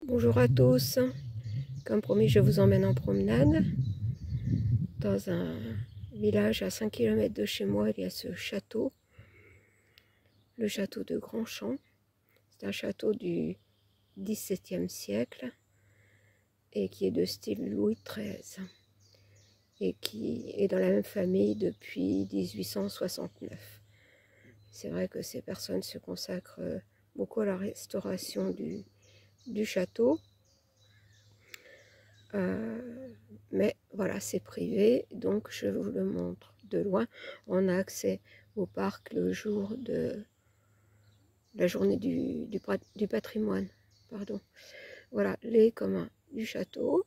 Bonjour à tous, comme promis je vous emmène en promenade dans un village à 5 km de chez moi. Il y a ce château, le château de Grandchamp. C'est un château du XVIIe siècle et qui est de style Louis XIII et qui est dans la même famille depuis 1869. C'est vrai que ces personnes se consacrent beaucoup à la restauration du château. Mais voilà, c'est privé, donc je vous le montre de loin. On a accès au parc le jour de la journée du patrimoine. Pardon. Voilà, les communs du château.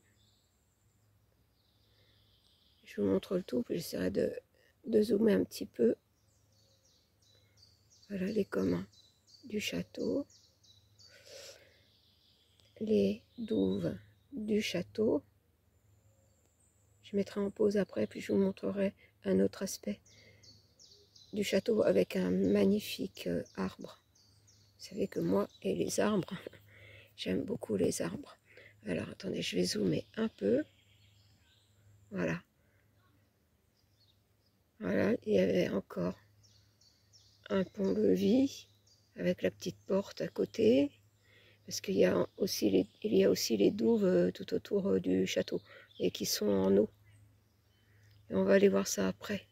Je vous montre le tout, puis j'essaierai de zoomer un petit peu. Voilà les communs du château. Les douves du château. Je mettrai en pause après, puis je vous montrerai un autre aspect du château avec un magnifique arbre. Vous savez que moi et les arbres, j'aime beaucoup les arbres. Alors attendez, je vais zoomer un peu. Voilà. Voilà, il y avait encore un pont-levis avec la petite porte à côté. Parce qu'il y a aussi les douves tout autour du château et qui sont en eau. Et on va aller voir ça après.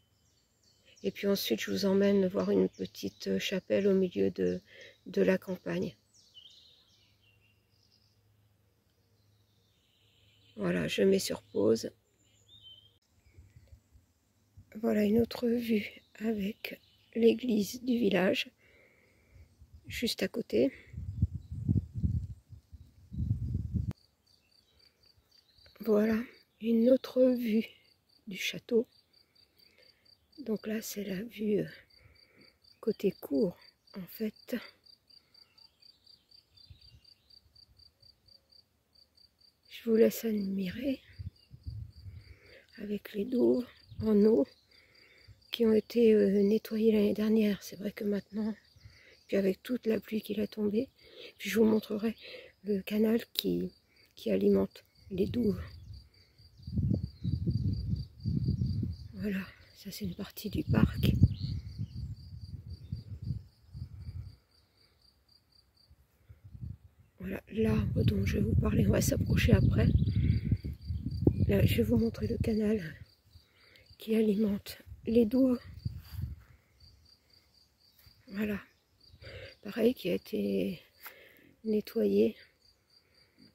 Et puis ensuite, je vous emmène voir une petite chapelle au milieu de la campagne. Voilà, je mets sur pause. Voilà une autre vue avec l'église du village, juste à côté. Voilà une autre vue du château. Donc là, c'est la vue côté cour, en fait. Je vous laisse admirer avec les douves en eau qui ont été nettoyées l'année dernière. C'est vrai que maintenant, puis avec toute la pluie qui a tombé, puis je vous montrerai le canal qui alimente les douves. Voilà, ça c'est une partie du parc. Voilà, l'arbre dont je vais vous parler, on va s'approcher après. Là, je vais vous montrer le canal qui alimente les douves. Voilà, pareil, qui a été nettoyé,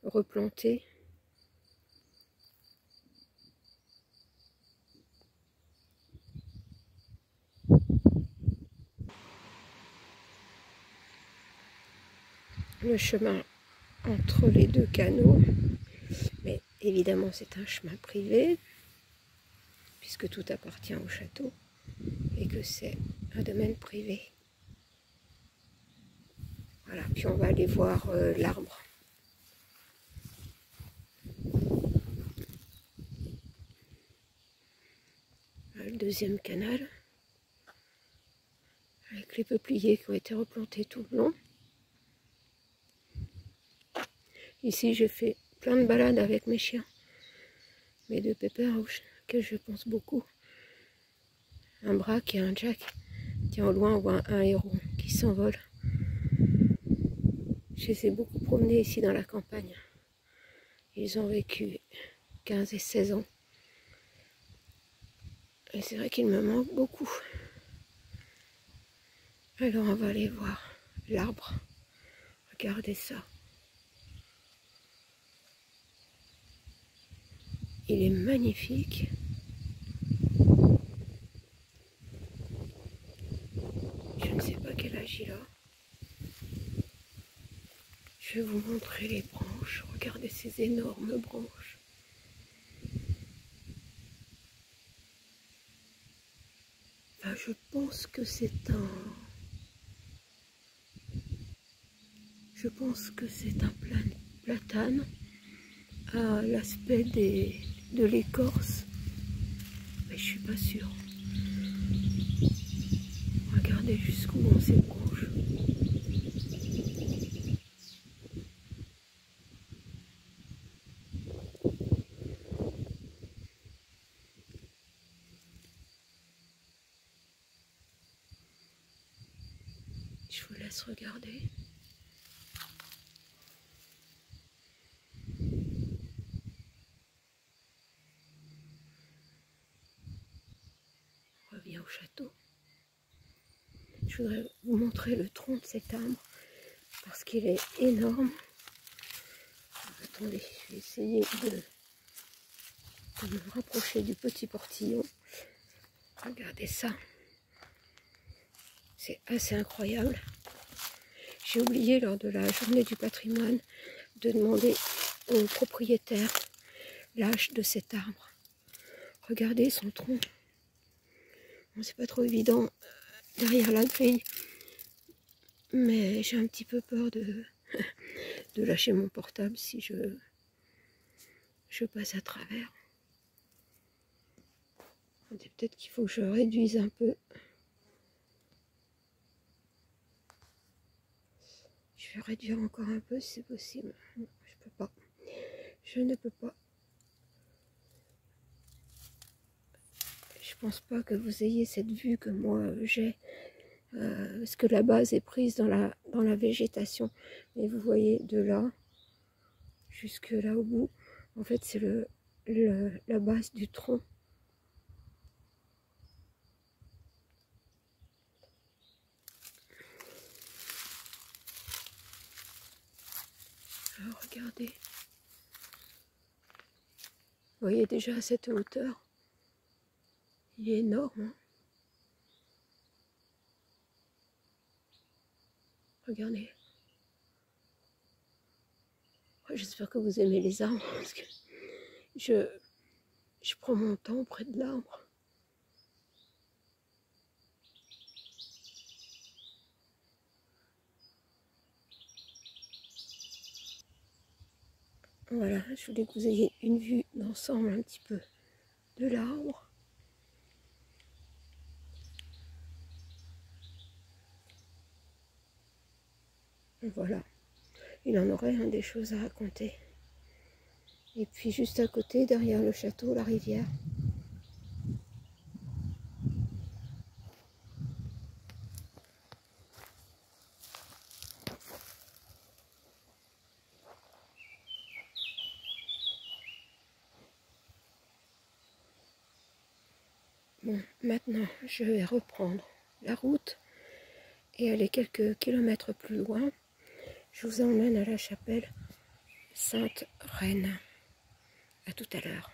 replanté. Le chemin entre les deux canaux, mais évidemment c'est un chemin privé, puisque tout appartient au château et que c'est un domaine privé. Voilà, puis on va aller voir l'arbre. Le deuxième canal, avec les peupliers qui ont été replantés tout le long. Ici, j'ai fait plein de balades avec mes chiens, mes deux pépères auxquels je pense beaucoup. Un braque et un jack. Tiens, au loin, on voit un héron qui s'envole. Je les ai beaucoup promenés ici dans la campagne. Ils ont vécu 15 et 16 ans. Et c'est vrai qu'il me manque beaucoup. Alors on va aller voir l'arbre. Regardez ça. Il est magnifique. Je ne sais pas quel âge il a. Je vais vous montrer les branches. Regardez ces énormes branches. Enfin, je pense que c'est un... platane à l'aspect de l'écorce. Mais je suis pas sûre. Regardez jusqu'où vont ces branches. laisse regarder. On revient au château. Je voudrais vous montrer le tronc de cet arbre parce qu'il est énorme. Attendez, je vais essayer de me rapprocher du petit portillon. Regardez ça. C'est assez incroyable. J'ai oublié lors de la journée du patrimoine de demander au propriétaire l'âge de cet arbre. Regardez son tronc. Bon, c'est pas trop évident derrière la grille, mais j'ai un petit peu peur de lâcher mon portable si je passe à travers. Peut-être qu'il faut que je réduise un peu. Je vais réduire encore un peu si c'est possible. Non, je peux pas. Je ne peux pas. Je pense pas que vous ayez cette vue que moi j'ai. Parce que la base est prise dans la végétation. Mais vous voyez de là jusque là au bout. En fait, c'est la base du tronc. Alors, regardez. Vous voyez déjà à cette hauteur. Il est énorme. Hein. Regardez. J'espère que vous aimez les arbres. Parce que je prends mon temps près de l'arbre. Voilà, je voulais que vous ayez une vue d'ensemble un petit peu de l'arbre. Voilà, il en aurait des choses à raconter. Et puis juste à côté, derrière le château, la rivière. Bon, maintenant, je vais reprendre la route et aller quelques kilomètres plus loin. Je vous emmène à la chapelle Sainte-Reine. À tout à l'heure.